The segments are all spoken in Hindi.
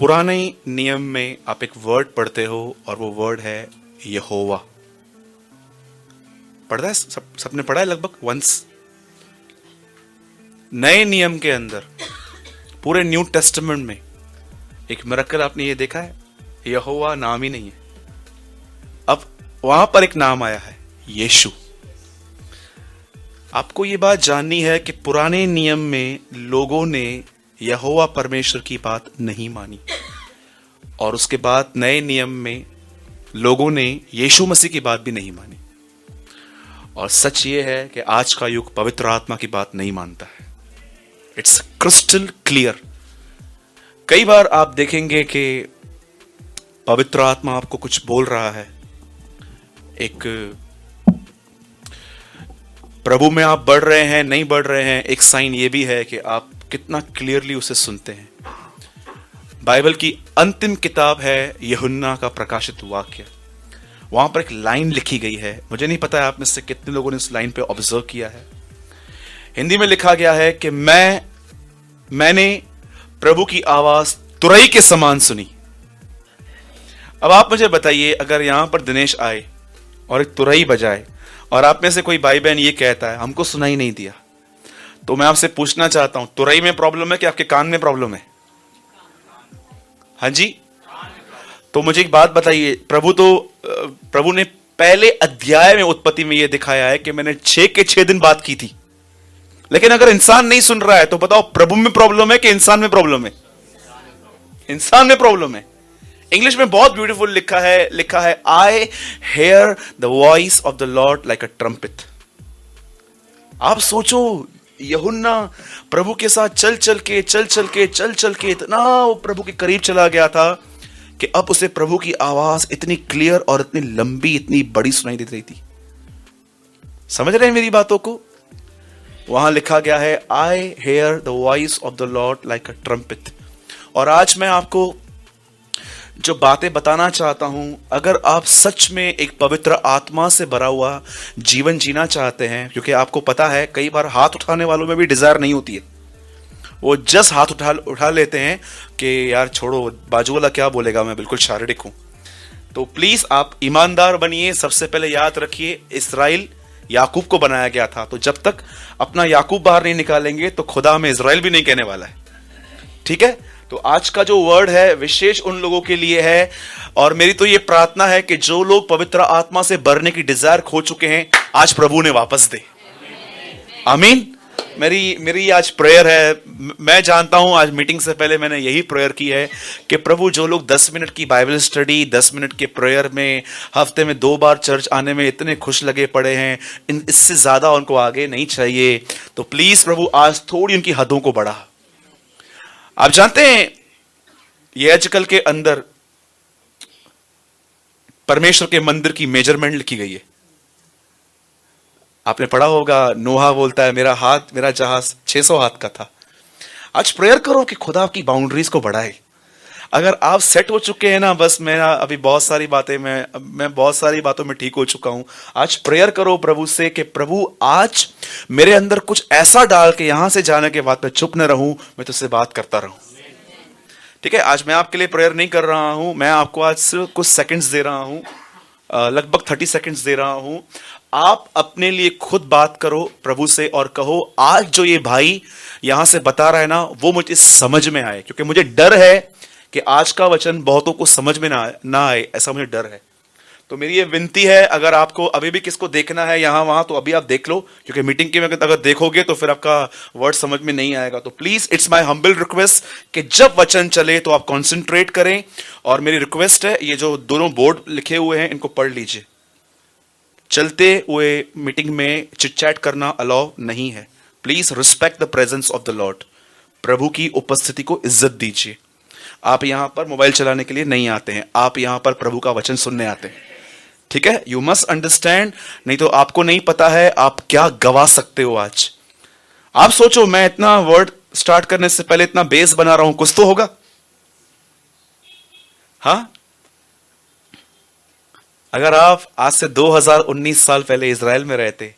पुराने नियम में आप एक वर्ड पढ़ते हो और वो वर्ड है यहोवा। पढ़ा है सबने पढ़ा है लगभग वंस। नए नियम के अंदर पूरे न्यू टेस्टामेंट में एक मिरेकल आपने ये देखा है, यहोवा नाम ही नहीं है, अब वहां पर एक नाम आया है यीशु। आपको ये बात जाननी है कि पुराने नियम में लोगों ने यहोवा परमेश्वर की बात नहीं मानी और उसके बाद नए नियम में लोगों ने यीशु मसीह की बात भी नहीं मानी। और सच ये है कि आज का युग पवित्र आत्मा की बात नहीं मानता है। It's crystal clear. कई बार आप देखेंगे कि पवित्र आत्मा आपको कुछ बोल रहा है, एक प्रभु में आप बढ़ रहे हैं नहीं बढ़ रहे हैं, एक साइन ये भी है कि आप कितना क्लियरली उसे सुनते हैं। बाइबल की अंतिम किताब है यूहन्ना का प्रकाशित वाक्य। वहां पर एक लाइन लिखी गई है, मुझे नहीं पता है आप में से कितने लोगों ने उस लाइन पे ऑब्जर्व किया है। हिंदी में लिखा गया है कि मैंने प्रभु की आवाज तुरई के समान सुनी। अब आप मुझे बताइए, अगर यहां पर दिनेश आए और एक तुरई बजाए और आप में से कोई भाई बहन ये कहता है हमको सुनाई नहीं दिया, तो मैं आपसे पूछना चाहता हूं, तुरई में प्रॉब्लम है कि आपके कान में प्रॉब्लम है? हाँ जी। तो मुझे एक बात बताइए, प्रभु ने पहले अध्याय में उत्पत्ति में यह दिखाया है कि मैंने 6 के 6 दिन बात की थी, लेकिन अगर इंसान नहीं सुन रहा है तो बताओ प्रभु में प्रॉब्लम है कि इंसान में प्रॉब्लम है? इंसान में प्रॉब्लम है। इंग्लिश में बहुत ब्यूटीफुल लिखा है I hear the voice of the Lord like a trumpet. आप सोचो, यूहन्ना प्रभु के साथ चल चल के इतना वो प्रभु के करीब चला गया था कि अब उसे प्रभु की आवाज इतनी क्लियर और इतनी लंबी, इतनी बड़ी सुनाई दे रही थी। समझ रहे हैं मेरी बातों को? वहां लिखा गया है I hear the voice of the Lord like a trumpet. और आज मैं आपको जो बातें बताना चाहता हूं, अगर आप सच में एक पवित्र आत्मा से भरा हुआ जीवन जीना चाहते हैं, क्योंकि आपको पता है कई बार हाथ उठाने वालों में भी डिजायर नहीं होती है, वो जस्ट हाथ उठा लेते हैं कि यार छोड़ो, बाजू वाला क्या बोलेगा, मैं बिल्कुल शारीरिक हूं। तो प्लीज आप ईमानदार बनिए। सबसे पहले याद रखिए, इस्राइल याकूब को बनाया गया था, तो जब तक अपना याकूब बाहर नहीं निकालेंगे तो खुदा हमें इस्राइल भी नहीं कहने वाला है। ठीक है? तो आज का जो वर्ड है विशेष उन लोगों के लिए है, और मेरी तो ये प्रार्थना है कि जो लोग पवित्र आत्मा से भरने की डिजायर खो चुके हैं, आज प्रभु ने वापस दे। आमीन। मेरी आज प्रेयर है। मैं जानता हूं आज मीटिंग से पहले मैंने यही प्रेयर की है कि प्रभु, जो लोग 10 मिनट की बाइबल स्टडी, 10 मिनट के प्रेयर में, हफ्ते में 2 बार चर्च आने में इतने खुश लगे पड़े हैं, इससे ज्यादा उनको आगे नहीं चाहिए। तो प्लीज प्रभु आज थोड़ी उनकी हदों को बढ़ा। आप जानते हैं ये आजकल के अंदर परमेश्वर के मंदिर की मेजरमेंट लिखी गई है। आपने पढ़ा होगा, नोहा बोलता है मेरा जहाज 600 हाथ का था। आज प्रेयर करो कि खुदा आपकी बाउंड्रीज को बढ़ाए। अगर आप सेट हो चुके हैं ना, बस मैं अभी बहुत सारी बातों में ठीक हो चुका हूं, आज प्रेयर करो प्रभु से कि प्रभु आज मेरे अंदर कुछ ऐसा डाल के यहां से जाने के बाद मैं चुप न रहूं, मैं तुझसे बात करता रहूं। ठीक है? आज मैं आपके लिए प्रेयर नहीं कर रहा हूं, मैं आपको आज सिर्फ कुछ सेकंड्स दे रहा हूं, लगभग 30 सेकंड्स दे रहा हूं। आप अपने लिए खुद बात करो प्रभु से और कहो, आज जो ये भाई यहां से बता रहा है ना, वो मुझे समझ में आए, क्योंकि मुझे डर है कि आज का वचन बहुतों को समझ में ना आए, ऐसा मुझे डर है। तो मेरी ये विनती है, अगर आपको अभी भी किसको देखना है यहां वहां, तो अभी आप देख लो, क्योंकि मीटिंग के में अगर देखोगे तो फिर आपका वर्ड समझ में नहीं आएगा। तो please, it's my humble request कि जब वचन चले तो आप कॉन्सेंट्रेट करें। और मेरी रिक्वेस्ट है, ये जो दोनों बोर्ड लिखे हुए हैं इनको पढ़ लीजिए। चलते हुए मीटिंग में चिट चैट करना अलाउ नहीं है। Please respect the presence of the Lord. प्रभु की उपस्थिति को इज्जत दीजिए। आप यहां पर मोबाइल चलाने के लिए नहीं आते हैं, आप यहां पर प्रभु का वचन सुनने आते हैं। ठीक है? यू मस्ट अंडरस्टैंड, नहीं तो आपको नहीं पता है आप क्या गवा सकते हो आज। आप सोचो, मैं इतना वर्ड स्टार्ट करने से पहले इतना बेस बना रहा हूं, कुछ तो होगा। हाँ, अगर आप आज से 2019 साल पहले इजराइल में रहते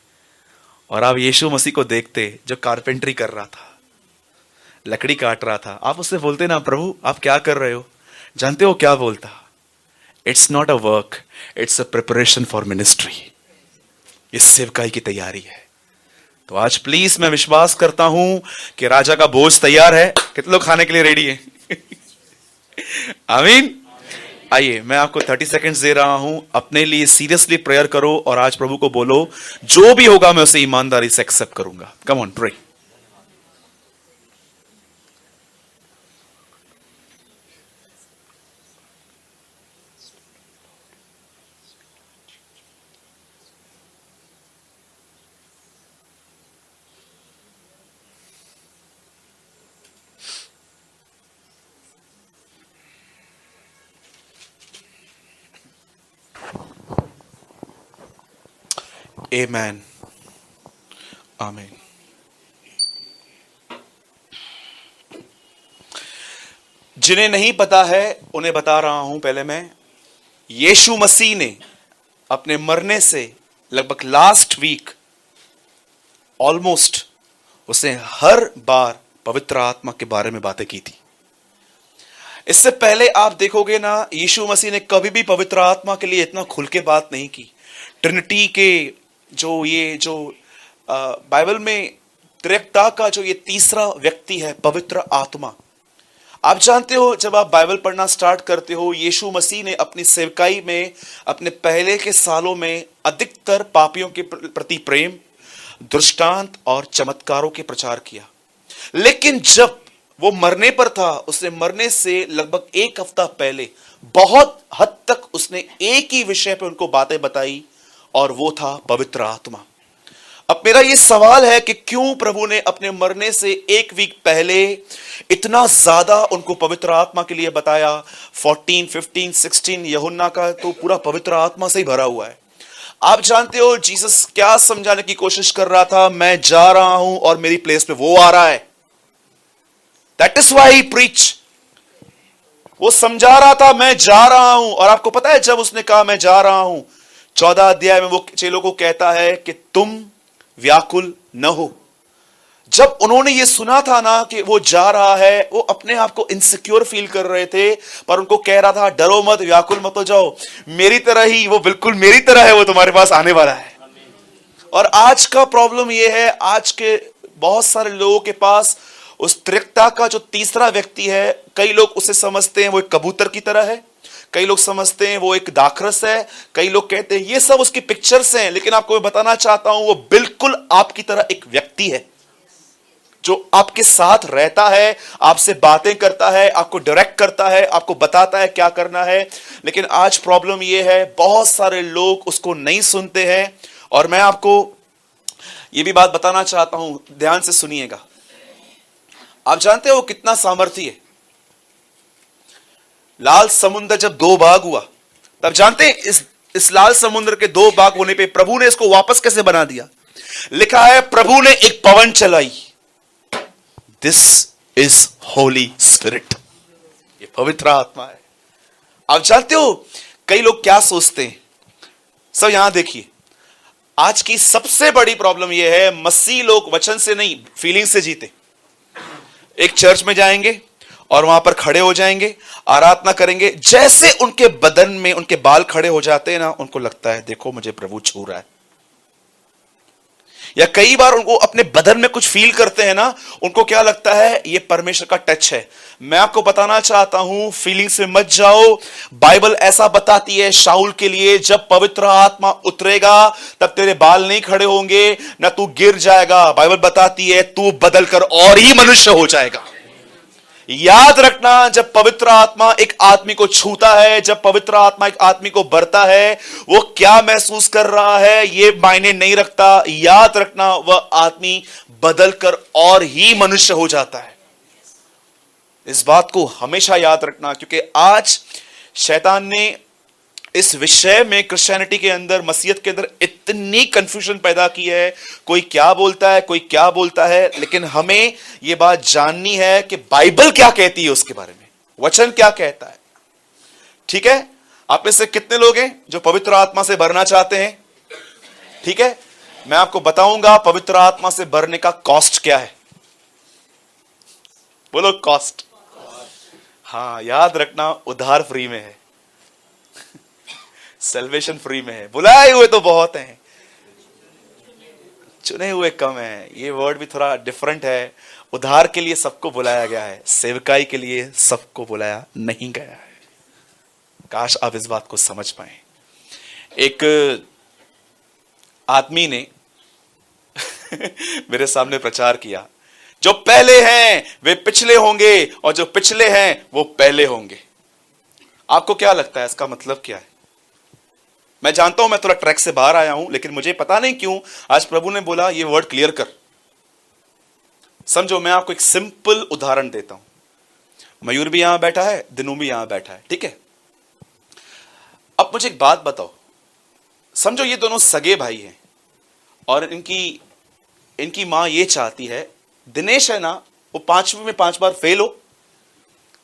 और आप यीशु मसीह को देखते जो कारपेंटरी कर रहा था, लकड़ी काट रहा था, आप उससे बोलते ना, प्रभु आप क्या कर रहे हो? जानते हो क्या बोलता? It's not a work, it's a preparation for ministry. ये सेवकाई की तैयारी है। तो आज प्लीज मैं विश्वास करता हूं कि राजा का भोज तैयार है। कितने लोग खाने के लिए रेडी हैं? आमीन। आइए, मैं आपको 30 सेकंड्स दे रहा हूं, अपने लिए सीरियसली प्रेयर करो और आज प्रभु को बोलो, जो भी होगा मैं उसे ईमानदारी से एक्सेप्ट करूंगा। Come on, pray. आमेन, आमीन। जिन्हें नहीं पता है उन्हें बता रहा हूं पहले मैं। यीशु मसीह ने अपने मरने से लगभग लास्ट वीक ऑलमोस्ट उसने हर बार पवित्र आत्मा के बारे में बातें की थी। इससे पहले आप देखोगे ना, यीशु मसीह ने कभी भी पवित्र आत्मा के लिए इतना खुल के बात नहीं की। ट्रिनिटी के जो बाइबल में त्रिएकता का जो ये तीसरा व्यक्ति है पवित्र आत्मा, आप जानते हो जब आप बाइबल पढ़ना स्टार्ट करते हो, यीशु मसीह ने अपनी सेवकाई में अपने पहले के सालों में अधिकतर पापियों के प्रति प्रेम, दृष्टांत और चमत्कारों के प्रचार किया। लेकिन जब वो मरने पर था, उसने मरने से लगभग एक हफ्ता पहले बहुत हद तक उसने एक ही विषय पे उनको बातें बताई और वो था पवित्र आत्मा। अब मेरा ये सवाल है कि क्यों प्रभु ने अपने मरने से एक वीक पहले इतना ज्यादा उनको पवित्र आत्मा के लिए बताया। 14, 15, 16 यूहन्ना का तो पूरा पवित्र आत्मा से ही भरा हुआ है। आप जानते हो जीसस क्या समझाने की कोशिश कर रहा था? मैं जा रहा हूं और मेरी प्लेस पे वो आ रहा है। That is why he preach. वो समझा रहा था मैं जा रहा हूं। और आपको पता है जब उसने कहा मैं जा रहा हूं, 14 अध्याय में वो चेलों को कहता है कि तुम व्याकुल न हो। जब उन्होंने ये सुना था ना कि वो जा रहा है, वो अपने आप को इनसिक्योर फील कर रहे थे, पर उनको कह रहा था डरो मत, व्याकुल मत हो जाओ, मेरी तरह ही, वो बिल्कुल मेरी तरह है, वो तुम्हारे पास आने वाला है। और आज का प्रॉब्लम ये है, आज के बहुत सारे लोगों के पास उस त्रिएकता का जो तीसरा व्यक्ति है, कई लोग उसे समझते हैं वो एक कबूतर की तरह है, कई लोग समझते हैं वो एक दाखरस है, कई लोग कहते हैं ये सब उसकी पिक्चर्स हैं। लेकिन आपको मैं बताना चाहता हूं वो बिल्कुल आपकी तरह एक व्यक्ति है जो आपके साथ रहता है, आपसे बातें करता है, आपको डायरेक्ट करता है, आपको बताता है क्या करना है। लेकिन आज प्रॉब्लम यह है बहुत सारे लोग उसको नहीं सुनते हैं। और मैं आपको यह भी बात बताना चाहता हूं, ध्यान से सुनिएगा। आप जानते हो कितना सामर्थ्य है? लाल समुद्र जब दो भाग हुआ, तब जानते हैं इस लाल समुद्र के दो भाग होने पे प्रभु ने इसको वापस कैसे बना दिया? लिखा है प्रभु ने एक पवन चलाई। This is Holi spirit. ये पवित्र आत्मा है। आप जानते हो कई लोग क्या सोचते हैं? सब यहां देखिए, आज की सबसे बड़ी प्रॉब्लम यह है, मसीह लोग वचन से नहीं फीलिंग से जीते। एक चर्च में जाएंगे और वहां पर खड़े हो जाएंगे, आराधना करेंगे, जैसे उनके बदन में उनके बाल खड़े हो जाते हैं ना, उनको लगता है देखो मुझे प्रभु छू रहा है। या कई बार उनको अपने बदन में कुछ फील करते हैं ना, उनको क्या लगता है ये परमेश्वर का टच है। मैं आपको बताना चाहता हूं फीलिंग से मत जाओ। बाइबल ऐसा बताती है शाऊल के लिए, जब पवित्र आत्मा उतरेगा तब तेरे बाल नहीं खड़े होंगे, ना तू गिर जाएगा। बाइबल बताती है तू बदल कर और ही मनुष्य हो जाएगा। याद रखना, जब पवित्र आत्मा एक आदमी को छूता है, जब पवित्र आत्मा एक आदमी को भरता है, वो क्या महसूस कर रहा है ये मायने नहीं रखता। याद रखना वह आदमी बदलकर और ही मनुष्य हो जाता है। इस बात को हमेशा याद रखना, क्योंकि आज शैतान ने इस विषय में क्रिश्चियनिटी के अंदर, मसीहत के अंदर इतनी कंफ्यूजन पैदा की है। कोई क्या बोलता है, कोई क्या बोलता है, लेकिन हमें यह बात जाननी है कि बाइबल क्या कहती है उसके बारे में, वचन क्या कहता है। ठीक है? आप में से कितने लोग हैं जो पवित्र आत्मा से भरना चाहते हैं? ठीक है, मैं आपको बताऊंगा पवित्र आत्मा से भरने का कॉस्ट क्या है। बोलो कॉस्ट। हाँ, याद रखना, उद्धार फ्री में है, सेल्वेशन फ्री में है। बुलाए हुए तो बहुत हैं, चुने हुए कम हैं। ये वर्ड भी थोड़ा डिफरेंट है। उद्धार के लिए सबको बुलाया गया है, सेवकाई के लिए सबको बुलाया नहीं गया है। काश आप इस बात को समझ पाए। एक आदमी ने मेरे सामने प्रचार किया, जो पहले हैं वे पिछले होंगे और जो पिछले हैं वो पहले होंगे। आपको क्या लगता है इसका मतलब क्या है? मैं जानता हूं मैं थोड़ा ट्रैक से बाहर आया हूं, लेकिन मुझे पता नहीं क्यों आज प्रभु ने बोला ये वर्ड क्लियर कर। समझो, मैं आपको एक सिंपल उदाहरण देता हूं। मयूर भी यहां बैठा है, दिनू भी यहां बैठा है, ठीक है। अब मुझे एक बात बताओ, समझो ये दोनों सगे भाई हैं और इनकी मां ये चाहती है, दिनेश है ना वो 5वीं में 5 बार फेल हो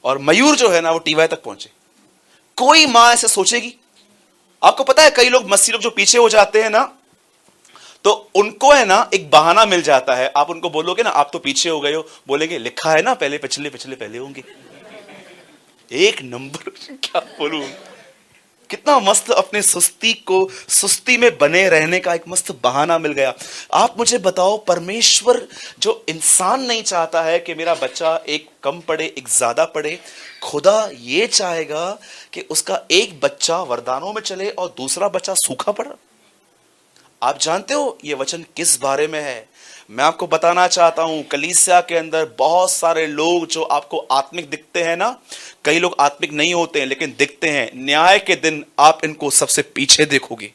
और मयूर जो है ना वो टीवाई तक पहुंचे। कोई मां ऐसे सोचेगी? आपको पता है कई लोग मसीह लोग जो पीछे हो जाते हैं ना, तो उनको है ना एक बहाना मिल जाता है। आप उनको बोलोगे ना आप तो पीछे हो गए हो, बोलेंगे लिखा है ना पहले पिछले पिछले पहले होंगे। एक नंबर क्या बोलूं, कितना मस्त अपने सुस्ती में बने रहने का एक मस्त बहाना मिल गया। आप मुझे बताओ, परमेश्वर जो इंसान नहीं चाहता है कि मेरा बच्चा एक कम पढ़े एक ज्यादा पढ़े, खुदा ये चाहेगा कि उसका एक बच्चा वरदानों में चले और दूसरा बच्चा सूखा पड़ा। आप जानते हो ये वचन किस बारे में है? मैं आपको बताना चाहता हूं, कलीसिया के अंदर बहुत सारे लोग जो आपको आत्मिक दिखते हैं ना, कई लोग आत्मिक नहीं होते हैं लेकिन दिखते हैं। न्याय के दिन आप इनको सबसे पीछे देखोगे।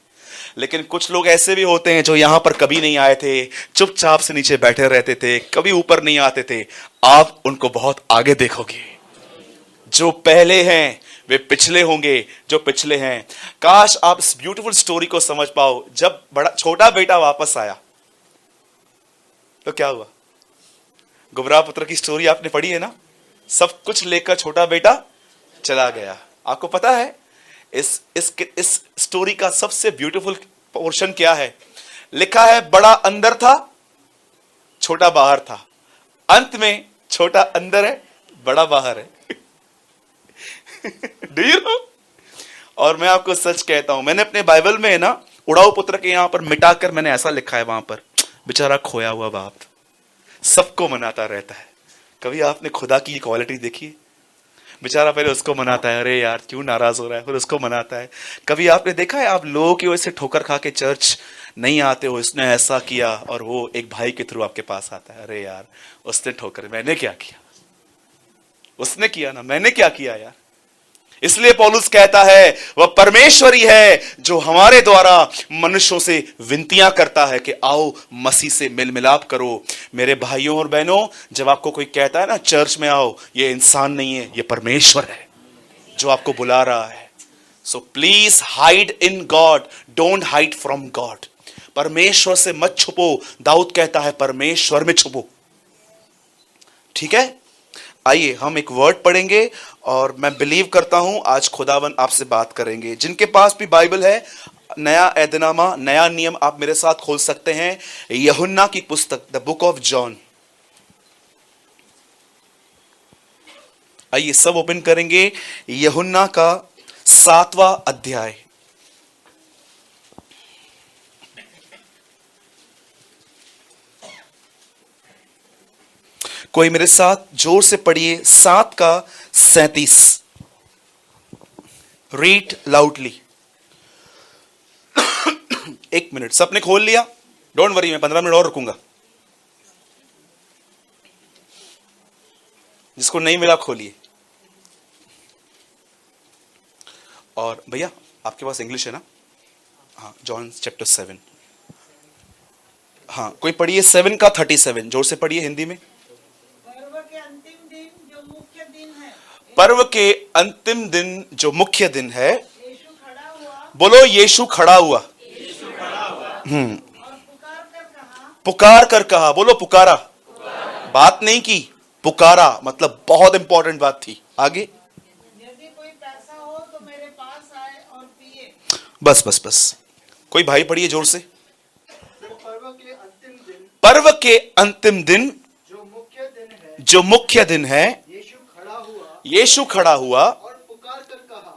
लेकिन कुछ लोग ऐसे भी होते हैं जो यहां पर कभी नहीं आए थे, चुपचाप से नीचे बैठे रहते थे, कभी ऊपर नहीं आते थे। आप उनको बहुत आगे देखोगे। जो पहले हैं वे पिछले होंगे, जो पिछले हैं। काश आप इस ब्यूटीफुल स्टोरी को समझ पाओ। जब छोटा बेटा वापस आया तो क्या हुआ? गुमराह पुत्र की स्टोरी आपने पढ़ी है ना, सब कुछ लेकर छोटा बेटा चला गया। आपको पता है इस स्टोरी का सबसे ब्यूटीफुल पोर्शन क्या है? लिखा है बड़ा अंदर था, छोटा बाहर था। अंत में छोटा अंदर है, बड़ा बाहर है। Do you know? और मैं आपको सच कहता हूं, मैंने अपने बाइबल में है ना उड़ाऊ पुत्र के यहां पर मिटाकर मैंने ऐसा लिखा है, वहां पर बेचारा खोया हुआ बाप सबको मनाता रहता है। कभी आपने खुदा की क्वालिटी देखी है? बेचारा पहले उसको मनाता है, अरे यार क्यों नाराज हो रहा है, फिर उसको मनाता है। कभी आपने देखा है आप लोगों की वजह से ठोकर खा के चर्च नहीं आते हो, इसने ऐसा किया, और वो एक भाई के थ्रू आपके पास आता है, अरे यार उसने ठोकर, मैंने क्या किया? उसने किया ना, मैंने क्या किया यार? इसलिए पौलुस कहता है वह परमेश्वर ही है जो हमारे द्वारा मनुष्यों से विनतियां करता है कि आओ मसीह से मिल मिलाप करो। मेरे भाइयों और बहनों, जब आपको कोई कहता है ना चर्च में आओ, ये इंसान नहीं है, ये परमेश्वर है जो आपको बुला रहा है। So please hide in God, don't hide from God. परमेश्वर से मत छुपो। दाऊद कहता है परमेश्वर में छुपो। ठीक है, आइए हम एक वर्ड पढ़ेंगे और मैं बिलीव करता हूं आज खुदावन आपसे बात करेंगे। जिनके पास भी बाइबल है, नया ऐदनामा, नया नियम, आप मेरे साथ खोल सकते हैं यूहन्ना की पुस्तक, द बुक ऑफ जॉन। आइए सब ओपन करेंगे यूहन्ना का 7वां अध्याय। कोई मेरे साथ जोर से पढ़िए 7 का 37। Read loudly. 1 मिनट, सबने खोल लिया? डोंट वरी, मैं 15 मिनट और रुकूंगा। जिसको नहीं मिला खोलिए। और भैया आपके पास इंग्लिश है ना? हाँ, जॉन चैप्टर 7। हाँ, कोई पढ़िए 7 का 37, जोर से पढ़िए हिंदी में। पर्व के अंतिम दिन जो मुख्य दिन है, बोलो यीशु खड़ा हुआ। पुकार कर कहा, बोलो पुकारा। बात नहीं की, पुकारा, मतलब बहुत इंपॉर्टेंट बात थी। आगे, यदि कोई पैसा हो तो मेरे पास आए और पिए। बस बस बस, कोई भाई पढ़िए जोर से। पर्व के अंतिम दिन जो मुख्य दिन है, यीशु खड़ा हुआ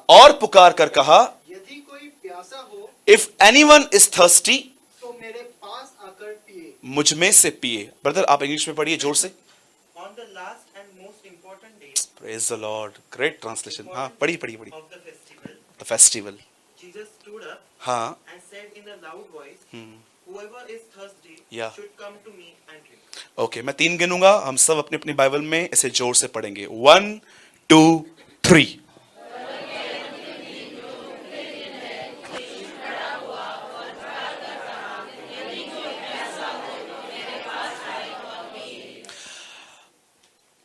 और पुकार कर कहा, यदि कोई प्यासा हो इफ एनीवन इज थर्स्टी, तो मेरे पास आकर पिए। मुझ में से पिए। ब्रदर आप इंग्लिश में पढ़िए जोर से। On the last and most important day praise the Lord, great translation. हाँ पढ़िए पढ़िए पढ़िए। of the festival, the festival. Jesus stood up हाँ and said in a loud voice, "Whoever is thirsty Yeah. should come to me and drink." Okay, मैं 3 गिनूंगा, हम सब अपनी अपनी बाइबल में इसे जोर से पढ़ेंगे। 1 2 3।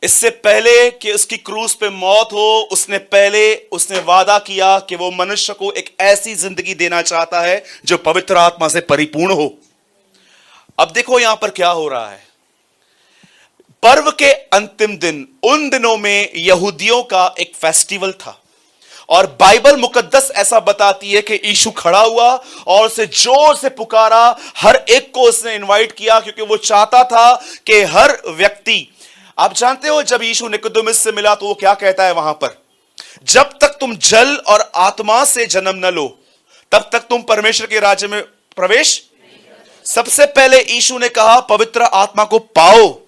इससे पहले कि उसकी क्रूस पे मौत हो, उसने वादा किया कि वो मनुष्य को एक ऐसी जिंदगी देना चाहता है जो पवित्र आत्मा से परिपूर्ण हो। अब देखो यहां पर क्या हो रहा है। पर्व के अंतिम दिन, उन दिनों में यहूदियों का एक फेस्टिवल था और बाइबल मुकद्दस ऐसा बताती है कि यीशु खड़ा हुआ और उसे जोर से पुकारा। हर एक को उसने इनवाइट किया क्योंकि वो चाहता था कि हर व्यक्ति, आप जानते हो जब यीशु निकोदेमुस से मिला तो वो क्या कहता है वहां पर, जब तक तुम जल और आत्मा से जन्म न लो तब तक तुम परमेश्वर के राज्य में प्रवेश। सबसे पहले यीशु ने कहा पवित्र आत्मा को पाओ।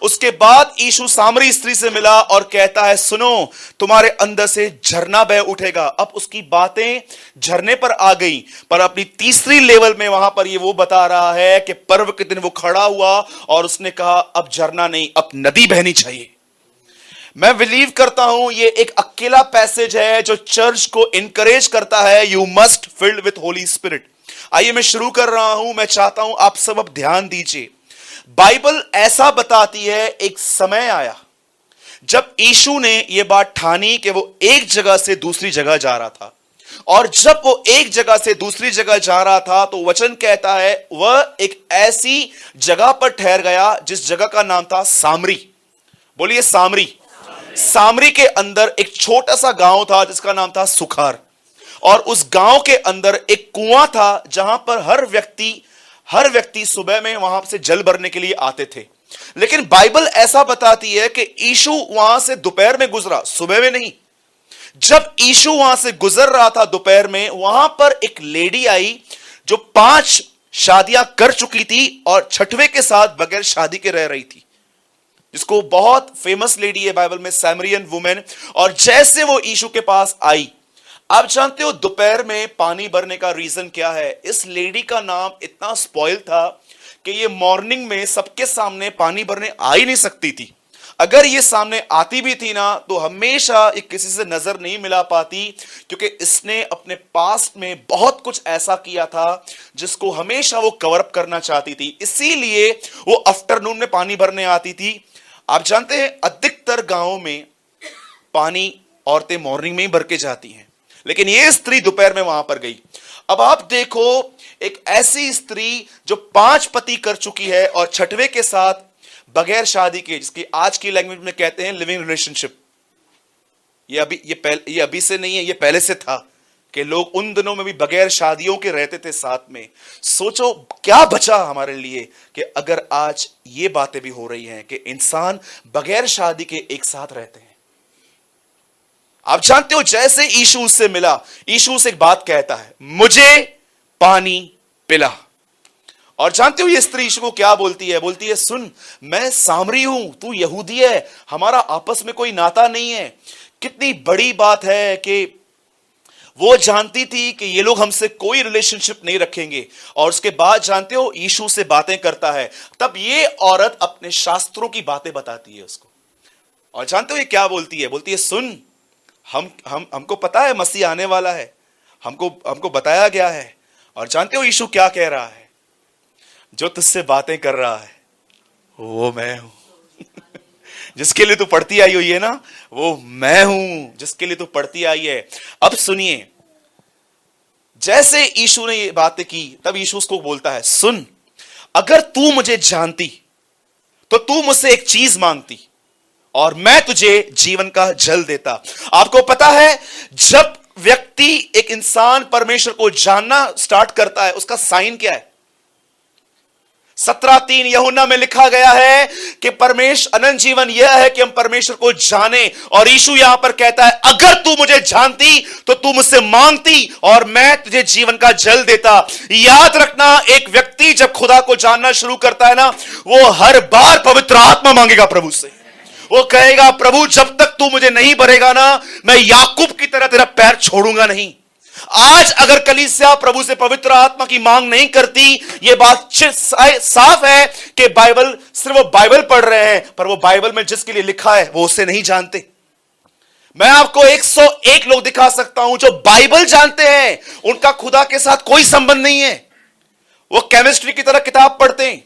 उसके बाद यीशु सामरी स्त्री से मिला और कहता है सुनो, तुम्हारे अंदर से झरना बह उठेगा। अब उसकी बातें झरने पर आ गई, पर अपनी तीसरी लेवल में वहां पर ये वो बता रहा है कि पर्व के दिन वो खड़ा हुआ और उसने कहा अब झरना नहीं, अब नदी बहनी चाहिए। मैं बिलीव करता हूं ये एक अकेला पैसेज है जो चर्च को इंकरेज करता है, you must filled with Holi spirit. आइए मैं शुरू कर रहा हूं। मैं चाहता हूं आप सब अब ध्यान दीजिए। बाइबल ऐसा बताती है एक समय आया जब यीशु ने यह बात ठानी कि वो एक जगह से दूसरी जगह जा रहा था, और जब वो एक जगह से दूसरी जगह जा रहा था तो वचन कहता है वह एक ऐसी जगह पर ठहर गया जिस जगह का नाम था सामरी। बोलिए सामरी। सामरी के अंदर एक छोटा सा गांव था जिसका नाम था सुखार, और उस गांव के अंदर एक कुआं था जहां पर हर व्यक्ति सुबह में वहां से जल भरने के लिए आते थे। लेकिन बाइबल ऐसा बताती है कि यीशु वहां से दोपहर में गुजरा, सुबह में नहीं। जब यीशु वहां से गुजर रहा था दोपहर में, वहां पर एक लेडी आई जो 5 शादियां कर चुकी थी और 6वें के साथ बगैर शादी के रह रही थी, जिसको बहुत फेमस लेडी है बाइबल में, सैमरियन वुमेन। और जैसे वो यीशु के पास आई, आप जानते हो दोपहर में पानी भरने का रीजन क्या है? इस लेडी का नाम इतना स्पॉइल था कि ये मॉर्निंग में सबके सामने पानी भरने आ ही नहीं सकती थी। अगर ये सामने आती भी थी ना तो हमेशा ये किसी से नजर नहीं मिला पाती, क्योंकि इसने अपने पास्ट में बहुत कुछ ऐसा किया था जिसको हमेशा वो कवर अप करना चाहती थी। इसीलिए वो आफ्टरनून में पानी भरने आती थी। आप जानते हैं अधिकतर गांवों में पानी औरतें मॉर्निंग में ही भर के जाती हैं, लेकिन ये स्त्री दोपहर में वहां पर गई। अब आप देखो, एक ऐसी स्त्री जो 5 पति कर चुकी है और 6वें के साथ बगैर शादी के, जिसकी आज की लैंग्वेज में कहते हैं लिविंग रिलेशनशिप। ये अभी से नहीं है, ये पहले से था कि लोग उन दिनों में भी बगैर शादियों के रहते थे साथ में। सोचो क्या बचा हमारे लिए कि अगर आज ये बातें भी हो रही हैं कि इंसान बगैर शादी के एक साथ रहते हैं। आप जानते हो जैसे यीशु उससे मिला, यीशु उसे एक बात कहता है, मुझे पानी पिला। और जानते हो ये स्त्री यीशु को क्या बोलती है? बोलती है सुन, मैं सामरी हूं, तू यहूदी है, हमारा आपस में कोई नाता नहीं है। कितनी बड़ी बात है कि वो जानती थी कि ये लोग हमसे कोई रिलेशनशिप नहीं रखेंगे। और उसके बाद जानते हो यीशु से बातें करता है, तब ये औरत अपने शास्त्रों की बातें बताती है उसको। और जानते हो ये क्या बोलती है? बोलती है सुन, हमको पता है मसीह आने वाला है, हमको बताया गया है। और जानते हो यीशु क्या कह रहा है? जो तुझसे बातें कर रहा है वो मैं हूं। जिसके लिए तू पढ़ती आई हुई है ना, वो मैं हूं जिसके लिए तू पढ़ती आई है। अब सुनिए, जैसे यीशु ने ये बातें की तब यीशु उसको बोलता है सुन, अगर तू मुझे जानती तो तू मुझसे एक चीज मांगती और मैं तुझे जीवन का जल देता। आपको पता है जब व्यक्ति, एक इंसान परमेश्वर को जानना स्टार्ट करता है, उसका साइन क्या है? 17:3 यूहन्ना में लिखा गया है कि परमेश्वर अनंत जीवन यह है कि हम परमेश्वर को जाने। और यीशु यहां पर कहता है अगर तू मुझे जानती तो तू मुझसे मांगती और मैं तुझे जीवन का जल देता। याद रखना, एक व्यक्ति जब खुदा को जानना शुरू करता है ना, वो हर बार पवित्र आत्मा मांगेगा प्रभु से। वो कहेगा प्रभु जब तक तू मुझे नहीं भरेगा ना, मैं याकूब की तरह तेरा पैर छोड़ूंगा नहीं। आज अगर कलीसिया प्रभु से पवित्र आत्मा की मांग नहीं करती, यह बात साफ है कि बाइबल सिर्फ वो बाइबल पढ़ रहे हैं, पर वो बाइबल में जिसके लिए लिखा है वो उसे नहीं जानते। मैं आपको 101 लोग दिखा सकता हूं जो बाइबल जानते हैं, उनका खुदा के साथ कोई संबंध नहीं है। वो केमिस्ट्री की तरह किताब पढ़ते हैं।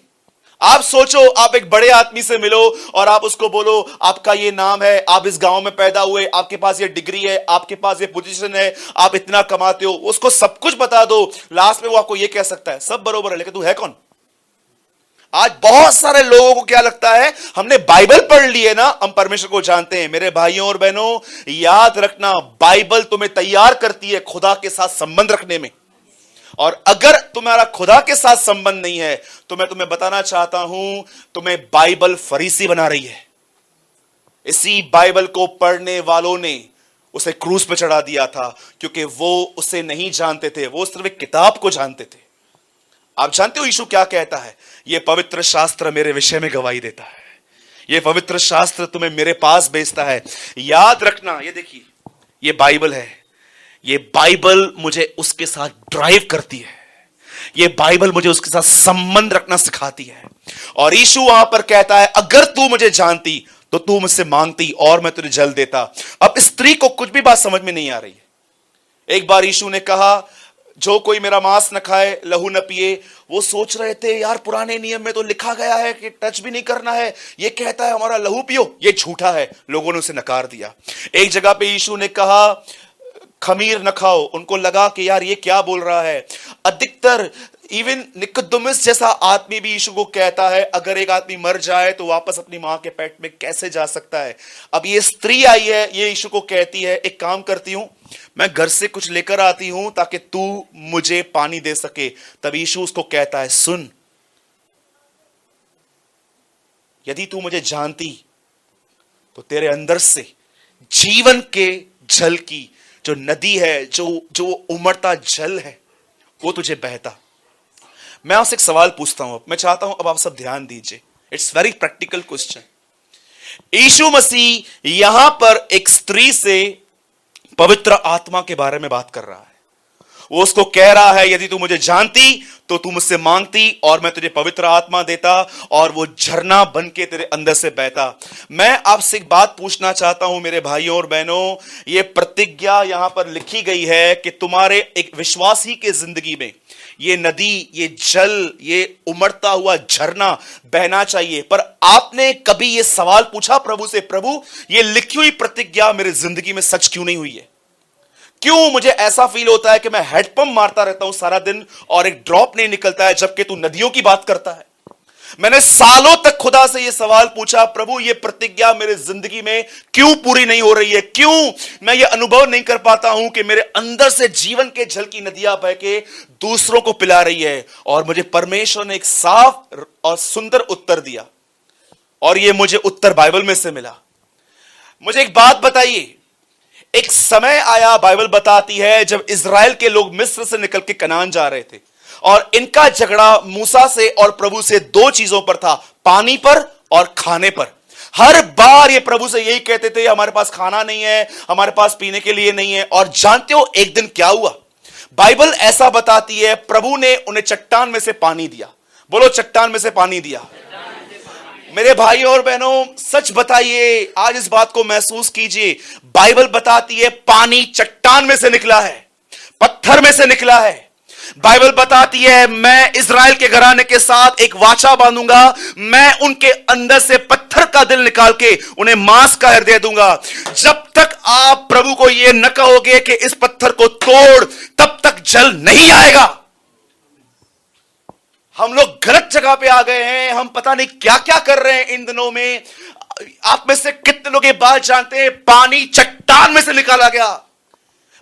आप सोचो, आप एक बड़े आदमी से मिलो और आप उसको बोलो आपका ये नाम है, आप इस गांव में पैदा हुए, आपके पास ये डिग्री है, आपके पास ये पोजीशन है, आप इतना कमाते हो, उसको सब कुछ बता दो। लास्ट में वो आपको ये कह सकता है सब बरोबर है, लेकिन तू है कौन? आज बहुत सारे लोगों को क्या लगता है, हमने बाइबल पढ़ ली है ना, हम परमेश्वर को जानते हैं। मेरे भाइयों और बहनों, याद रखना, बाइबल तुम्हें तैयार करती है खुदा के साथ संबंध रखने में। और अगर तुम्हारा खुदा के साथ संबंध नहीं है तो मैं तुम्हें बताना चाहता हूं, तुम्हें बाइबल फरीसी बना रही है। इसी बाइबल को पढ़ने वालों ने उसे क्रूस पर चढ़ा दिया था, क्योंकि वो उसे नहीं जानते थे, वो सिर्फ एक किताब को जानते थे। आप जानते हो यीशु क्या कहता है? यह पवित्र शास्त्र मेरे विषय में गवाही देता है, यह पवित्र शास्त्र तुम्हें मेरे पास भेजता है। याद रखना, ये देखिए, यह बाइबल है, ये बाइबल मुझे उसके साथ ड्राइव करती है, ये बाइबल मुझे उसके साथ संबंध रखना सिखाती है। और यीशु वहां पर कहता है अगर तू मुझे जानती तो तू मुझसे मांगती और मैं तुझे जल देता। अब स्त्री को कुछ भी बात समझ में नहीं आ रही है। एक बार यीशु ने कहा जो कोई मेरा मांस न खाए, लहू न पिए। वो सोच रहे थे यार पुराने नियम में तो लिखा गया है कि टच भी नहीं करना है, ये कहता है हमारा लहू पियो, ये झूठा है। लोगों ने उसे नकार दिया। एक जगह पे यीशु ने कहा खमीर न खाओ। उनको लगा कि यार ये क्या बोल रहा है। अधिकतर इवन निकोदेमुस जैसा आदमी भी यीशु को कहता है अगर एक आदमी मर जाए तो वापस अपनी मां के पेट में कैसे जा सकता है। अब ये स्त्री आई है, ये यीशु को कहती है एक काम करती हूं, मैं घर से कुछ लेकर आती हूं ताकि तू मुझे पानी दे सके। तब यीशु उसको कहता है सुन, यदि तू मुझे जानती तो तेरे अंदर से जीवन के जल की जो नदी है, जो उमड़ता जल है, वो तुझे बहता। मैं आपसे एक सवाल पूछता हूं, मैं चाहता हूं अब आप सब ध्यान दीजिए। It's very practical question. Yeshu Masih यहां पर एक स्त्री से पवित्र आत्मा के बारे में बात कर रहा है। वो उसको कह रहा है यदि तू मुझे जानती तो तू मुझसे मांगती और मैं तुझे पवित्र आत्मा देता और वो झरना बन के तेरे अंदर से बहता। मैं आपसे एक बात पूछना चाहता हूं मेरे भाइयों और बहनों, ये प्रतिज्ञा यहां पर लिखी गई है कि तुम्हारे एक विश्वासी के जिंदगी में ये नदी, ये जल, ये उमड़ता हुआ झरना बहना चाहिए। पर आपने कभी ये सवाल पूछा प्रभु से, प्रभु ये लिखी हुई प्रतिज्ञा मेरे जिंदगी में सच क्यों नहीं हुई है? क्यों मुझे ऐसा फील होता है कि मैं हेडपंप मारता रहता हूं सारा दिन और एक ड्रॉप नहीं निकलता है, जबकि तू नदियों की बात करता है। मैंने सालों तक खुदा से यह सवाल पूछा, प्रभु ये प्रतिज्ञा मेरे जिंदगी में क्यों पूरी नहीं हो रही है? क्यों मैं ये अनुभव नहीं कर पाता हूं कि मेरे अंदर से जीवन के जल की नदियां बह के दूसरों को पिला रही है? और मुझे परमेश्वर ने एक साफ और सुंदर उत्तर दिया, और यह मुझे उत्तर बाइबल में से मिला। मुझे एक बात बताइए, एक समय आया, बाइबल बताती है, जब इजराइल के लोग मिस्र से निकल के कनान जा रहे थे और इनका झगड़ा मूसा से और प्रभु से दो चीजों पर था, पानी पर और खाने पर। हर बार ये प्रभु से यही कहते थे हमारे पास खाना नहीं है, हमारे पास पीने के लिए नहीं है। और जानते हो एक दिन क्या हुआ? बाइबल ऐसा बताती है प्रभु ने उन्हें चट्टान में से पानी दिया। बोलो चट्टान में से पानी दिया। मेरे भाइयों और बहनों सच बताइए, आज इस बात को महसूस कीजिए, बाइबल बताती है पानी चट्टान में से निकला है, पत्थर में से निकला है। बाइबल बताती है मैं इजराइल के घराने के साथ एक वाचा बांधूंगा, मैं उनके अंदर से पत्थर का दिल निकाल के उन्हें मांस का हृदय दूंगा। जब तक आप प्रभु को यह न कहोगे कि इस पत्थर को तोड़, तब तक जल नहीं आएगा। हम लोग गलत जगह पे आ गए हैं, हम पता नहीं क्या क्या कर रहे हैं इन दिनों में। आप में से कितने लोग ये बात जानते हैं, पानी चट्टान में से निकाला गया।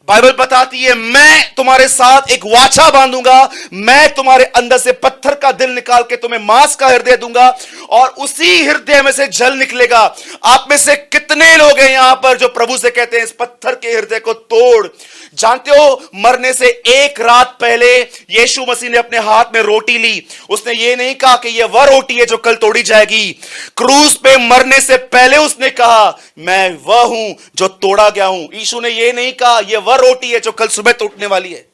बाइबल बताती है मैं तुम्हारे साथ एक वाचा बांधूंगा, मैं तुम्हारे अंदर से पत्थर का दिल निकाल के तुम्हें मांस का हृदय दूंगा और उसी हृदय में से जल निकलेगा। आप में से कितने लोग हैं यहां पर जो प्रभु से कहते हैं इस पत्थर के हृदय को तोड़? जानते हो, मरने से एक रात पहले यीशु मसीह ने अपने हाथ में रोटी ली। उसने ये नहीं कहा कि यह वह रोटी है जो कल तोड़ी जाएगी। क्रूस पे मरने से पहले उसने कहा मैं वह हूं जो तोड़ा गया हूं। यीशु ने यह नहीं कहा यह वह रोटी है जो कल सुबह टूटने वाली है।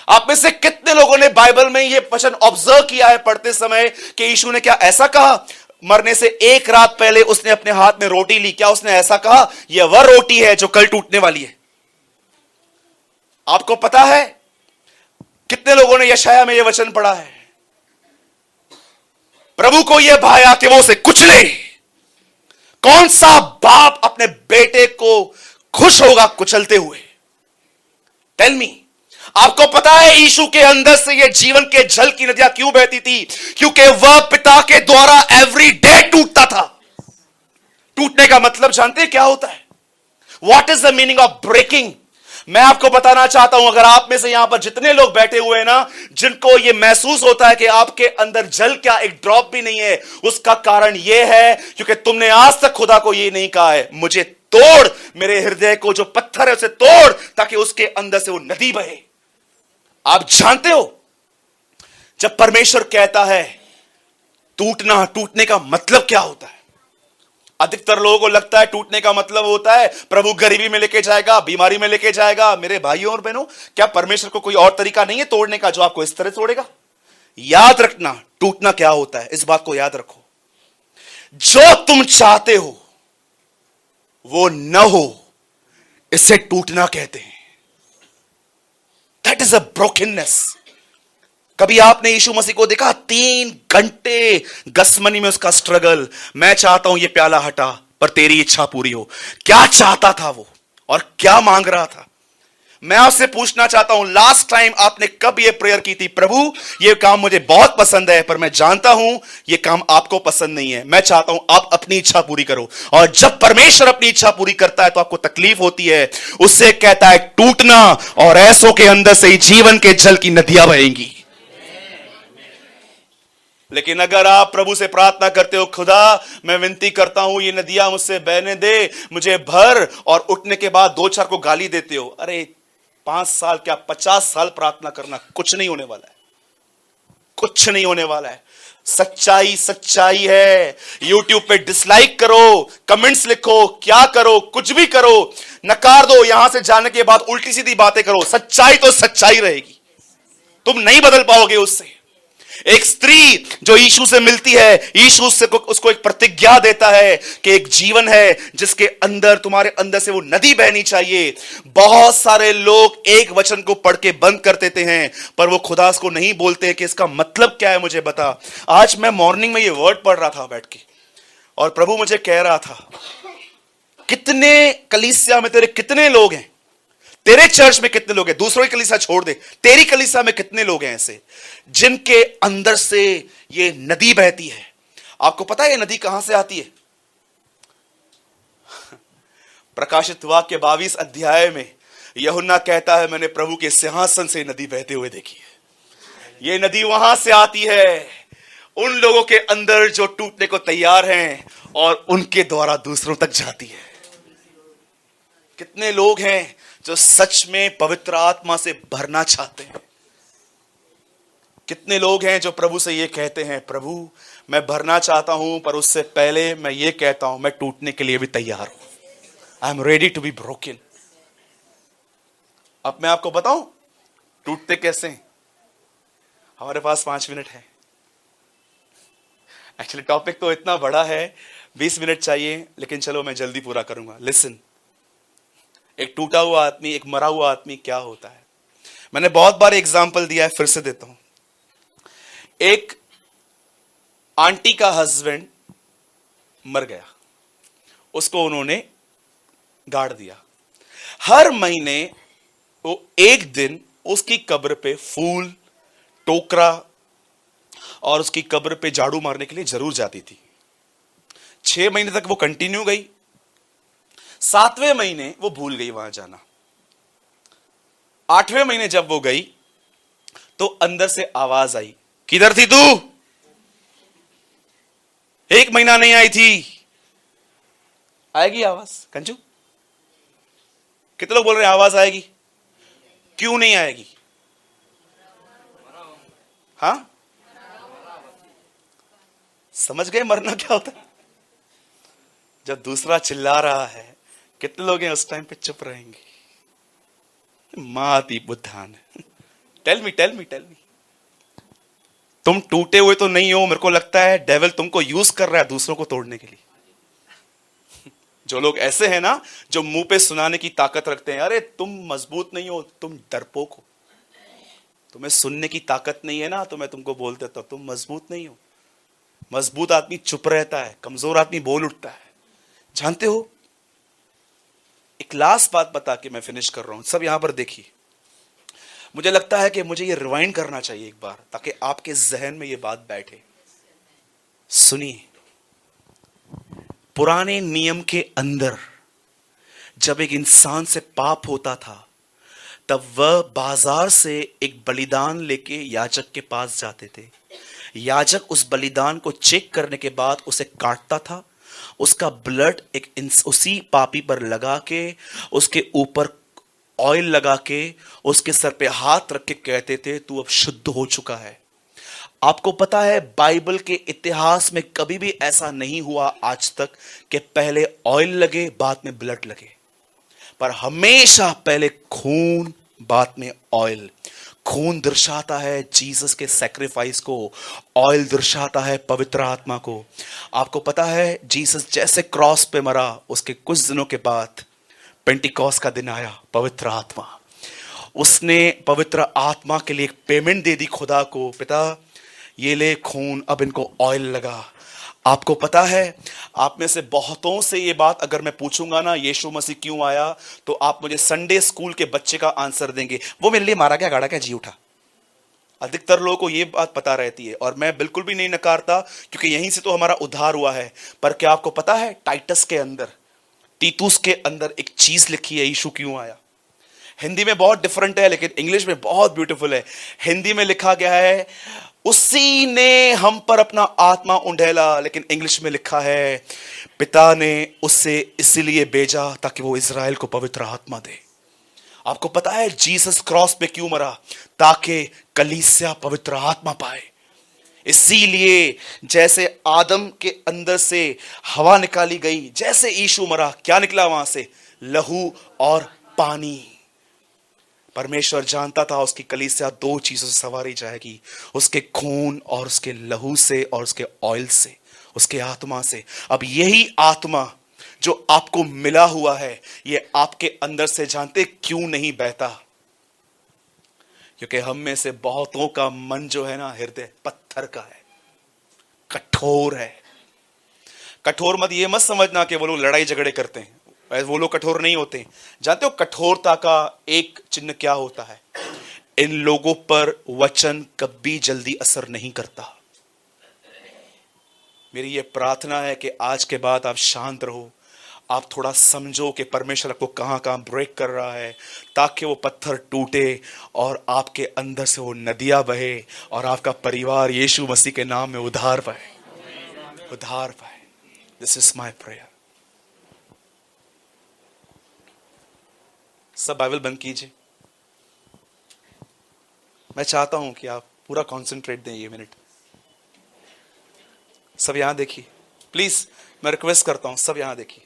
आप में से कितने लोगों ने बाइबल में यह वचन ऑब्जर्व किया है पढ़ते समय कि यीशु ने क्या ऐसा कहा? मरने से एक रात पहले उसने अपने हाथ में रोटी ली, क्या उसने ऐसा कहा यह वह रोटी है जो कल टूटने वाली है? आपको पता है कितने लोगों ने यशाया में यह वचन पढ़ा है? प्रभु को यह भाया कि वो उसे कुचले। कौन सा बाप अपने बेटे को खुश होगा कुचलते हुए? Tell me. आपको पता है यीशु के अंदर से यह जीवन के जल की नदियां क्यों बहती थी? क्योंकि वह पिता के द्वारा एवरी डे टूटता था। टूटने का मतलब जानते हैं क्या होता है? What is the meaning of breaking? मैं आपको बताना चाहता हूं, अगर आप में से यहां पर जितने लोग बैठे हुए हैं ना, जिनको यह महसूस होता है कि आपके अंदर जल क्या एक ड्रॉप भी नहीं है, उसका कारण यह है क्योंकि तुमने आज तक खुदा को यह नहीं कहा है मुझे तोड़, मेरे हृदय को जो पत्थर है उसे तोड़ ताकि उसके अंदर से वो नदी बहे। आप जानते हो जब परमेश्वर कहता है टूटना, टूटने का मतलब क्या होता है? अधिकतर लोगों को लगता है टूटने का मतलब होता है प्रभु गरीबी में लेके जाएगा, बीमारी में लेके जाएगा। मेरे भाइयों और बहनों, क्या परमेश्वर को कोई और तरीका नहीं है तोड़ने का जो आपको इस तरह तोड़ेगा? याद रखना टूटना क्या होता है, इस बात को याद रखो। जो तुम चाहते हो वो न हो, इसे टूटना कहते हैं। That is a brokenness. कभी आपने यीशु मसीह को देखा 3 घंटे गसमनी में उसका स्ट्रगल, मैं चाहता हूं ये प्याला हटा पर तेरी इच्छा पूरी हो। क्या चाहता था वो और क्या मांग रहा था? मैं आपसे पूछना चाहता हूं लास्ट टाइम आपने कब ये प्रेयर की थी? प्रभु ये काम मुझे बहुत पसंद है पर मैं जानता हूं ये काम आपको पसंद नहीं है, मैं चाहता हूं आप अपनी इच्छा पूरी करो। और जब परमेश्वर अपनी इच्छा पूरी करता है तो आपको तकलीफ होती है, उससे कहता है टूटना, और ऐसों के अंदर से ही जीवन के जल की नदियां बहेंगी। लेकिन अगर आप प्रभु से प्रार्थना करते हो खुदा मैं विनती करता हूं ये नदियां मुझसे बहने दे, मुझे भर, और उठने के बाद 2-4 को गाली देते हो, अरे 5 साल क्या 50 साल प्रार्थना करना, कुछ नहीं होने वाला है, कुछ नहीं होने वाला है। सच्चाई सच्चाई है। YouTube पे डिसलाइक करो, कमेंट्स लिखो, क्या करो, कुछ भी करो, नकार दो, यहां से जाने के बाद उल्टी सीधी बातें करो, सच्चाई तो सच्चाई रहेगी, तुम नहीं बदल पाओगे उससे। एक स्त्री जो यीशु से मिलती है, यीशु उसको एक प्रतिज्ञा देता है कि एक जीवन है जिसके अंदर तुम्हारे अंदर से वो नदी बहनी चाहिए। बहुत सारे लोग एक वचन को पढ़ के बंद कर देते हैं पर वो खुदा को नहीं बोलते हैं कि इसका मतलब क्या है, मुझे बता। आज मैं मॉर्निंग में ये वर्ड पढ़ रहा था बैठ के, और प्रभु मुझे कह रहा था कितने कलीसिया में तेरे कितने लोग हैं, तेरे चर्च में कितने लोग हैं, दूसरों की कलीसिया छोड़ दे, तेरी कलीसिया में कितने लोग हैं ऐसे जिनके अंदर से ये नदी बहती है। आपको पता है ये नदी कहां से आती है? प्रकाशित वाक्य 22 अध्याय में यूहन्ना कहता है मैंने प्रभु के सिंहासन से नदी बहते हुए देखी है। ये नदी वहां से आती है उन लोगों के अंदर जो टूटने को तैयार हैं और उनके द्वारा दूसरों तक जाती है। कितने लोग हैं जो सच में पवित्र आत्मा से भरना चाहते हैं? कितने लोग हैं जो प्रभु से ये कहते हैं प्रभु मैं भरना चाहता हूं पर उससे पहले मैं ये कहता हूं मैं टूटने के लिए भी तैयार हूं, I am ready to be broken. अब मैं आपको बताऊं टूटते कैसे हैं। हमारे पास 5 मिनट है। एक्चुअली टॉपिक तो इतना बड़ा है, 20 मिनट चाहिए, लेकिन चलो मैं जल्दी पूरा करूंगा। लिसन, एक टूटा हुआ आदमी, एक मरा हुआ आदमी क्या होता है? मैंने बहुत बार एग्जाम्पल दिया है, फिर से देता हूं। एक आंटी का हस्बैंड मर गया, उसको उन्होंने गाड़ दिया। हर महीने वो एक दिन उसकी कब्र पे फूल, टोकरा और उसकी कब्र पे झाड़ू मारने के लिए जरूर जाती थी। 6 महीने तक वो कंटिन्यू गई। 7वें महीने वो भूल गई वहां जाना। 8वें महीने जब वो गई तो अंदर से आवाज आई, किधर थी तू? 1 महीना नहीं आई थी। आएगी आवाज कंजू? कितने लोग बोल रहे हैं आवाज आएगी? क्यों नहीं आएगी? हाँ, समझ गए मरना क्या होता है? जब दूसरा चिल्ला रहा है, कितने लोग हैं उस टाइम पे चुप रहेंगे? माती बुद्धान। Tell me tell me tell me, तुम टूटे हुए तो नहीं हो। मेरे को लगता है डेविल तुमको यूज कर रहा है दूसरों को तोड़ने के लिए। जो लोग ऐसे हैं ना, जो मुंह पे सुनाने की ताकत रखते हैं, अरे तुम मजबूत नहीं हो, तुम डरपोक हो, तुम्हें सुनने की ताकत नहीं है ना, तो मैं तुमको बोल देता हूं तुम मजबूत नहीं हो। मजबूत आदमी चुप रहता है, कमजोर आदमी बोल उठता है। जानते हो, एक लास्ट बात बता के मैं फिनिश कर रहा हूं। सब यहां पर देखिए, मुझे लगता है कि मुझे ये रिवाइंड करना चाहिए एक बार, ताकि आपके जहन में ये बात बैठे। सुनिए, पुराने नियम के अंदर जब एक इंसान से पाप होता था, तब वह बाजार से एक बलिदान लेके याजक के पास जाते थे। याजक उस बलिदान को चेक करने के बाद उसे काटता था, उसका ब्लड उसी पापी पर लगा के, उसके ऊपर ऑयल लगा के, उसके सर पे हाथ रख के कहते थे तू अब शुद्ध हो चुका है। आपको पता है, बाइबल के इतिहास में कभी भी ऐसा नहीं हुआ आज तक कि पहले ऑयल लगे बाद में ब्लड लगे, पर हमेशा पहले खून बाद में ऑयल। खून दर्शाता है जीसस के सैक्रिफाइस को, ऑयल दर्शाता है पवित्र आत्मा को। आपको पता है, जीसस जैसे क्रॉस पे मरा, उसके कुछ दिनों के बाद पेंटिकॉस्ट का दिन आया, पवित्र आत्मा। उसने पवित्र आत्मा के लिए एक पेमेंट दे दी खुदा को, पिता ये ले खून, अब इनको ऑयल लगा। आपको पता है, आप में से बहुतों से ये बात अगर मैं पूछूंगा ना, यीशु मसीह क्यों आया, तो आप मुझे संडे स्कूल के बच्चे का आंसर देंगे, वो मेरे लिए मारा गया, गाड़ा क्या, जी उठा। अधिकतर लोगों को ये बात पता रहती है, और मैं बिल्कुल भी नहीं नकारता, क्योंकि यहीं से तो हमारा उद्धार हुआ है। पर क्या आपको पता है, टाइटस के अंदर, तीतुस के अंदर एक चीज लिखी है, यीशु क्यों आया। हिंदी में बहुत डिफरेंट है, लेकिन इंग्लिश में बहुत ब्यूटीफुल है। हिंदी में लिखा गया है, उसी ने हम पर अपना आत्मा उंडेला, लेकिन इंग्लिश में लिखा है, पिता ने उसे इसलिए भेजा ताकि वो इज़राइल को पवित्र आत्मा दे। आपको पता है जीसस क्रॉस पे क्यों मरा, ताकि कलीसिया पवित्र आत्मा पाए। इसीलिए जैसे आदम के अंदर से हवा निकाली गई, जैसे यीशु मरा, क्या निकला वहां से, लहू और पानी। परमेश्वर जानता था उसकी कलीसिया 2 चीजों से सवारी जाएगी, उसके खून और उसके लहू से, और उसके ऑयल से, उसके आत्मा से। अब यही आत्मा जो आपको मिला हुआ है, ये आपके अंदर से जानते क्यों नहीं बहता? क्योंकि हम में से बहुतों का मन जो है ना, हृदय पत्थर का है, कठोर है। कठोर मत ये मत समझना कि वो लोग लड़ाई झगड़े करते हैं, वो लोग कठोर नहीं होते। जानते हो कठोरता का एक चिन्ह क्या होता है? इन लोगों पर वचन कभी जल्दी असर नहीं करता। मेरी ये प्रार्थना है कि आज के बाद आप शांत रहो, आप थोड़ा समझो कि परमेश्वर आपको कहां कहां ब्रेक कर रहा है, ताकि वो पत्थर टूटे और आपके अंदर से वो नदियां बहे, और आपका परिवार यीशु मसीह के नाम में उद्धार पाए, उद्धार पाए। This is my prayer. सब बाइबल बंद कीजिए। मैं चाहता हूं कि आप पूरा कंसंट्रेट दें ये मिनट। सब यहां देखिए प्लीज, मैं रिक्वेस्ट करता हूं, सब यहां देखिए।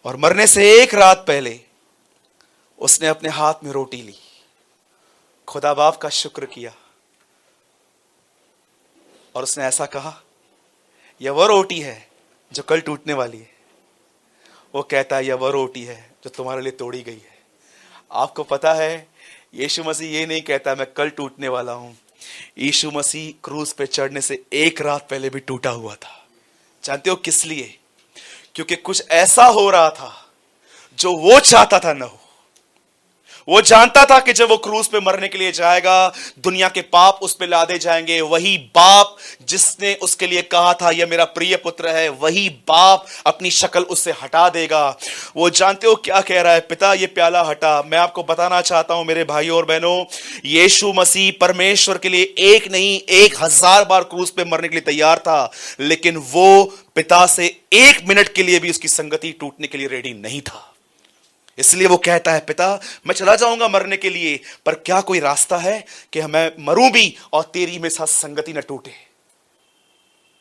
और मरने से एक रात पहले उसने अपने हाथ में रोटी ली, खुदा बाप का शुक्र किया, और उसने ऐसा कहा, यह वह रोटी है जो कल टूटने वाली है। वो कहता है, यह वह रोटी है जो तुम्हारे लिए तोड़ी गई है। आपको पता है, यीशु मसीह ये नहीं कहता मैं कल टूटने वाला हूं। यीशु मसीह क्रूस पे चढ़ने से एक रात पहले भी टूटा हुआ था। जानते हो किस लिए? क्योंकि कुछ ऐसा हो रहा था जो वो चाहता था ना हो। वो जानता था कि जब वो क्रूस पे मरने के लिए जाएगा, दुनिया के पाप उस पे लादे जाएंगे। वही बाप जिसने उसके लिए कहा था यह मेरा प्रिय पुत्र है, वही बाप अपनी शक्ल उससे हटा देगा। वो जानते हो क्या कह रहा है? पिता ये प्याला हटा। मैं आपको बताना चाहता हूं मेरे भाइयों और बहनों, यीशु मसीह परमेश्वर के लिए एक नहीं 1000 बार क्रूस पे मरने के लिए तैयार था, लेकिन वो पिता से 1 मिनट के लिए भी उसकी संगति टूटने के लिए रेडी नहीं था। इसलिए वो कहता है, पिता मैं चला जाऊंगा मरने के लिए, पर क्या कोई रास्ता है कि मैं मरूं भी और तेरी मेरे साथ संगति न टूटे?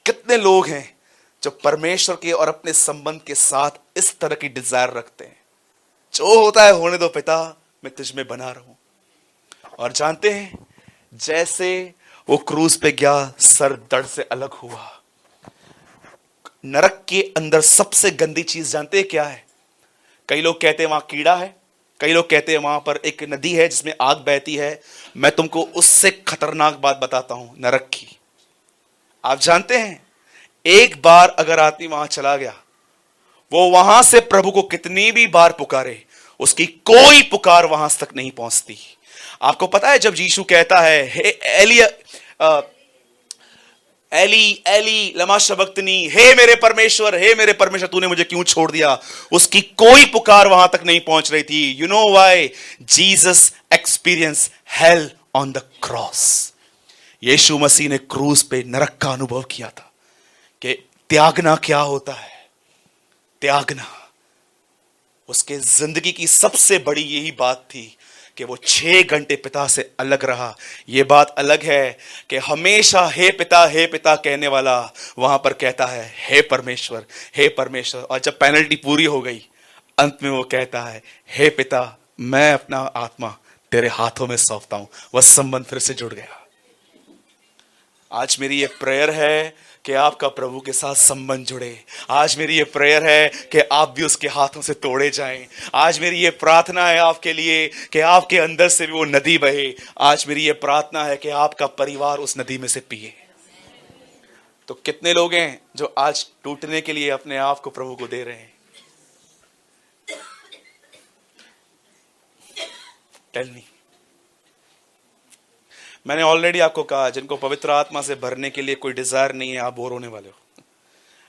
कितने लोग हैं जो परमेश्वर के और अपने संबंध के साथ इस तरह की डिजायर रखते हैं, जो होता है होने दो पिता, मैं तुझ में बना रहूं। और जानते हैं, जैसे वो क्रूस पे गया, सर धड़ से अलग हुआ। नरक के अंदर सबसे गंदी चीज जानते हैं क्या है? कई लोग कहते हैं वहां कीड़ा है, कई लोग कहते हैं वहां पर एक नदी है जिसमें आग बहती है। मैं तुमको उससे खतरनाक बात बताता हूं, नरक की। आप जानते हैं, एक बार अगर आदमी वहां चला गया, वो वहां से प्रभु को कितनी भी बार पुकारे, उसकी कोई पुकार वहां तक नहीं पहुंचती। आपको पता है, जब यीशु कहता है, हे एली एली लमा शबक्तनी, हे मेरे परमेश्वर तूने मुझे क्यों छोड़ दिया, उसकी कोई पुकार वहां तक नहीं पहुंच रही थी। You know why? Jesus experience hell on the cross. Yeshu Masih ने क्रूस पे नरक का अनुभव किया था कि त्यागना क्या होता है। त्यागना उसके जिंदगी की सबसे बड़ी यही बात थी कि वो 6 घंटे पिता से अलग रहा। यह बात अलग है कि हमेशा हे पिता कहने वाला वहां पर कहता है हे परमेश्वर। और जब पेनल्टी पूरी हो गई, अंत में वो कहता है, हे पिता मैं अपना आत्मा तेरे हाथों में सौंपता हूं। वह संबंध फिर से जुड़ गया। आज मेरी ये प्रेयर है कि आपका प्रभु के साथ संबंध जुड़े। आज मेरी ये प्रेयर है कि आप भी उसके हाथों से तोड़े जाएं। आज मेरी ये प्रार्थना है आपके लिए कि आपके अंदर से भी वो नदी बहे। आज मेरी ये प्रार्थना है कि आपका परिवार उस नदी में से पिए। तो कितने लोग हैं जो आज टूटने के लिए अपने आप को प्रभु को दे रहे हैं? Tell me. मैंने ऑलरेडी आपको कहा, जिनको पवित्र आत्मा से भरने के लिए कोई डिजायर नहीं है, आप बोर होने वाले हो।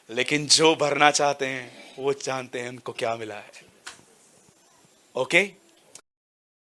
लेकिन जो भरना चाहते हैं वो जानते हैं उनको क्या मिला है। ओके?